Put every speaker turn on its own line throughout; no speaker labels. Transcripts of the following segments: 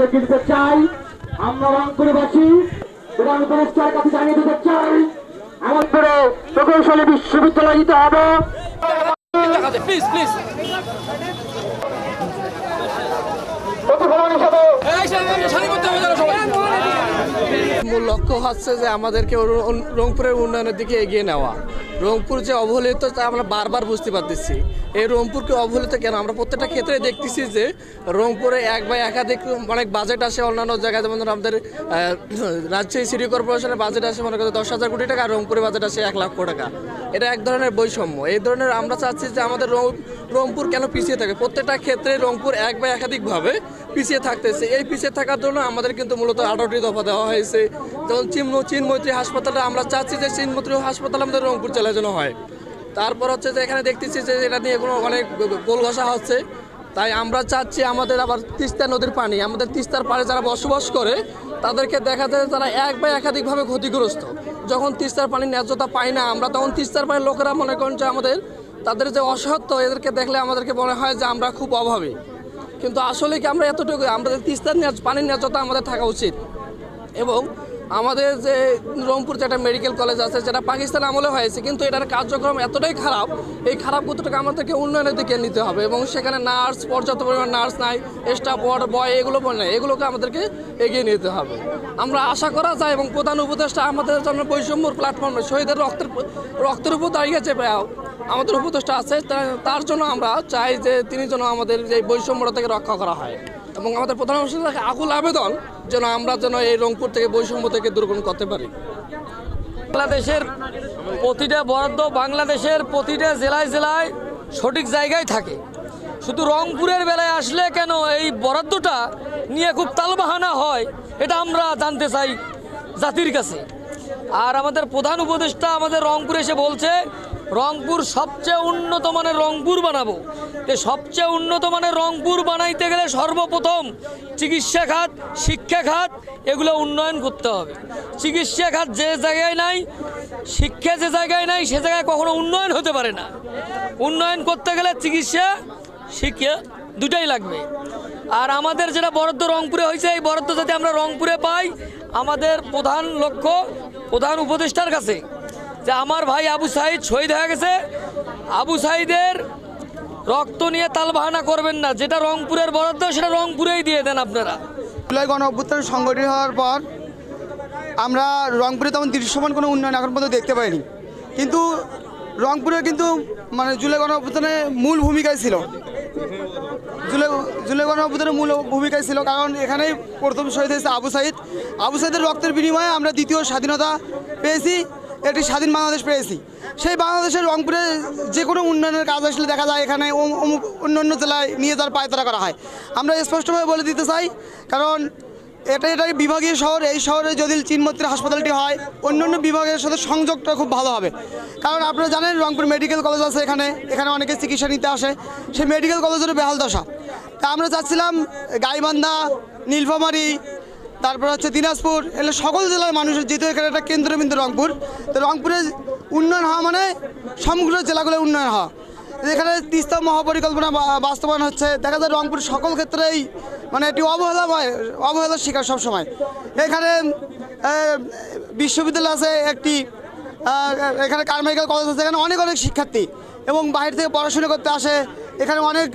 দেখে দিতে চাই, আমরা রংপুরবাসী প্রধান উপদেষ্টার কাছে জানিয়ে দিতে চাই আমাদের প্রকৌশলী বিশ্ববিদ্যালয় দিতে হবে।
মূল লক্ষ্য হচ্ছে যে আমাদেরকে রংপুরের উন্নয়নের দিকে এগিয়ে নেওয়া। রংপুর যে অবহেলিত তা আমরা বারবার বুঝতে পারতেছি। এই রংপুরকে অবহেলিত কেন আমরা প্রত্যেকটা ক্ষেত্রে দেখতেছি যে রংপুরে এক বা একাধিক অনেক বাজেট আসে, অন্যান্য জায়গায় যেমন আমাদের রাজশাহী সিটি কর্পোরেশনের বাজেট আসে মনে করেন 10,000 কোটি টাকা, আর রংপুরের বাজেট আসে 1 লক্ষ টাকা। এটা এক ধরনের বৈষম্য। এই ধরনের আমরা চাচ্ছি যে আমাদের রংপুর কেন পিছিয়ে থাকে, প্রত্যেকটা ক্ষেত্রে রংপুর এক বা একাধিকভাবে পিছিয়ে থাকতেছে। এই পিছিয়ে থাকার জন্য আমাদের কিন্তু মূলত 18টি দফা দেওয়া হয়েছে। যেমন চিনমৈত্রী হাসপাতালে আমরা চাচ্ছি যে চিনমৈত্রী হাসপাতাল আমাদের রংপুর জেলায় যেন হয়। তারপর হচ্ছে যে এখানে দেখতেছি যে এটা নিয়ে কোনো অনেক গোল ঘষা হচ্ছে। তাই আমরা চাচ্ছি আমাদের আবার তিস্তা নদীর পানি, আমাদের তিস্তার পাড়ে যারা বসবাস করে তাদেরকে দেখা যায় তারা এক বা একাধিকভাবে ক্ষতিগ্রস্ত। যখন তিস্তার পানির ন্যায্যতা পায় না আমরা, তখন তিস্তার পাড়ের লোকেরা মনে করেন যে তাদের যে অসহায়ত্ব, এদেরকে দেখলে আমাদেরকে মনে হয় যে আমরা খুব অভাবী। কিন্তু আসলে কি আমরা এতটুকু, আমাদের তিস্তার পানির ন্যায্যতা আমাদের থাকা উচিত। এবং আমাদের যে রংপুর যে একটা মেডিকেল কলেজ আছে যেটা পাকিস্তান আমলে হয়েছে, কিন্তু এটার কার্যক্রম এতটাই খারাপ, এই খারাপ গতিটাকে আমাদেরকে উন্নয়নের দিকে নিতে হবে। এবং সেখানে নার্স, পর্যাপ্ত পরিমাণ নার্স নাই, স্টাফ ওয়ার্ড বয় এগুলো নেই, এগুলোকে আমাদেরকে এগিয়ে নিতে হবে। আমরা আশা করা যায় এবং প্রধান উপদেষ্টা আমাদের জন্য বৈষম্যর প্ল্যাটফর্মে শহীদের রক্তের উপর দাঁড়িয়েছে আমাদের উপদেষ্টা আছে, তার জন্য আমরা চাই যে তিনি যেন আমাদের যে বৈষম্যটা থেকে রক্ষা করা হয়। এবং আমাদের প্রধানমন্ত্রীর কাছে আকুল আবেদন যেন আমরা যেন এই রংপুর থেকে বৈষম্য থেকে দূরীকরণ করতে পারি।
বাংলাদেশের প্রতিটা বরাদ্দ বাংলাদেশের প্রতিটা জেলায় জেলায় সঠিক জায়গায় থাকে, শুধু রংপুরের বেলায় আসলে কেন এই বরাদ্দটা নিয়ে খুব তালবাহানা হয় এটা আমরা জানতে চাই জাতির কাছে। আর আমাদের প্রধান উপদেষ্টা আমাদের রংপুরে এসে বলছে রংপুর সবচেয়ে উন্নত মানের রংপুর বানাবো। সবচেয়ে উন্নত মানের রংপুর বানাইতে গেলে সর্বপ্রথম চিকিৎসা খাত, শিক্ষা খাত এগুলো উন্নয়ন করতে হবে। চিকিৎসা খাত যে জায়গায় নাই, শিক্ষা যে জায়গায় নাই, সে জায়গায় কখনো উন্নয়ন হতে পারে না। উন্নয়ন করতে গেলে চিকিৎসা শিক্ষা দুটাই লাগবে। আর আমাদের যেটা বরাদ্দ রংপুরে হয়েছে, এই বরাদ্দ যদি আমরা রংপুরে পাই, আমাদের প্রধান লক্ষ্য প্রধান উপদেষ্টার কাছে যে আমার ভাই আবু সাইদ শহীদ হয়ে গেছে, আবু সাইদের রক্ত নিয়ে তালবাহানা করবেন না। যেটা রংপুরের বরাদ্দ সেটা রংপুরেই দিয়ে দেন আপনারা।
জুলাই গণঅভ্যুত্থান সংগঠিত হওয়ার পর আমরা রংপুরে তেমন দৃশ্যমান কোনো উন্নয়ন এখন পর্যন্ত দেখতে পাইনি। কিন্তু রংপুরে কিন্তু মানে জুলাই গণঅভ্যুত্থানের মূল ভূমিকায় ছিল, জুলাই গণঅভ্যুত্থানের মূল ভূমিকায় ছিল, কারণ এখানেই প্রথম শহীদ হয়েছে আবু সাইদ। আবু সাইদের রক্তের বিনিময়ে আমরা দ্বিতীয় স্বাধীনতা পেয়েছি, একটি স্বাধীন বাংলাদেশ পেয়েছি। সেই বাংলাদেশের রংপুরে যে কোনো উন্নয়নের কাজ আসলে দেখা যায় এখানে অন্য জেলায় নিয়ে যাওয়ার পায়তারা করা হয়। আমরা স্পষ্টভাবে বলে দিতে চাই, কারণ এটাই বিভাগীয় শহর। এই শহরে যদি চিনমৈত্রী হাসপাতালটি হয়, অন্যান্য বিভাগের সাথে সংযোগটা খুব ভালো হবে। কারণ আপনারা জানেন রংপুর মেডিকেল কলেজ আছে, এখানে অনেকে চিকিৎসা নিতে আসে, সেই মেডিকেল কলেজের বেহাল দশা। তা আমরা চাচ্ছিলাম গাইবান্ধা, নীলফামারী, তারপর হচ্ছে দিনাজপুর, এগুলো সকল জেলার মানুষের, যেহেতু এখানে একটা কেন্দ্রবিন্দু রংপুর, তো রংপুরে উন্নয়ন হওয়া মানে সমগ্র জেলাগুলোর উন্নয়ন হওয়া। এখানে তিস্তা মহাপরিকল্পনা বাস্তবায়ন হচ্ছে, দেখা যায় রংপুর সকল ক্ষেত্রেই মানে একটি অবহেলার শিকার সবসময়। এখানে বিশ্ববিদ্যালয় আছে একটি, এখানে কারমাইকেল কলেজ আছে, এখানে অনেক শিক্ষার্থী এবং বাইরে থেকে পড়াশোনা করতে আসে। এখানে অনেক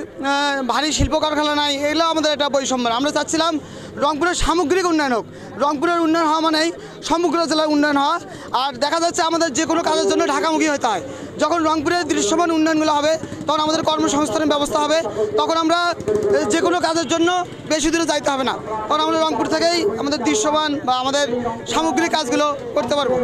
ভারী শিল্প কারখানা নাই, এগুলো আমাদের একটা বৈষম্য। আমরা চাচ্ছিলাম রংপুরের সামগ্রিক উন্নয়ন হোক। রংপুরের উন্নয়ন হওয়া মানেই সমগ্র জেলার উন্নয়ন হওয়া। আর দেখা যাচ্ছে আমাদের যে কোনো কাজের জন্য ঢাকামুখী হতে হয়। যখন রংপুরের দৃশ্যমান উন্নয়নগুলো হবে, তখন আমাদের কর্মসংস্থানের ব্যবস্থা হবে, তখন আমরা যে কোনো কাজের জন্য বেশি দূরে যাইতে হবে না, তখন আমরা রংপুর থেকেই আমাদের দৃশ্যমান বা আমাদের সামগ্রিক কাজগুলো করতে পারবো।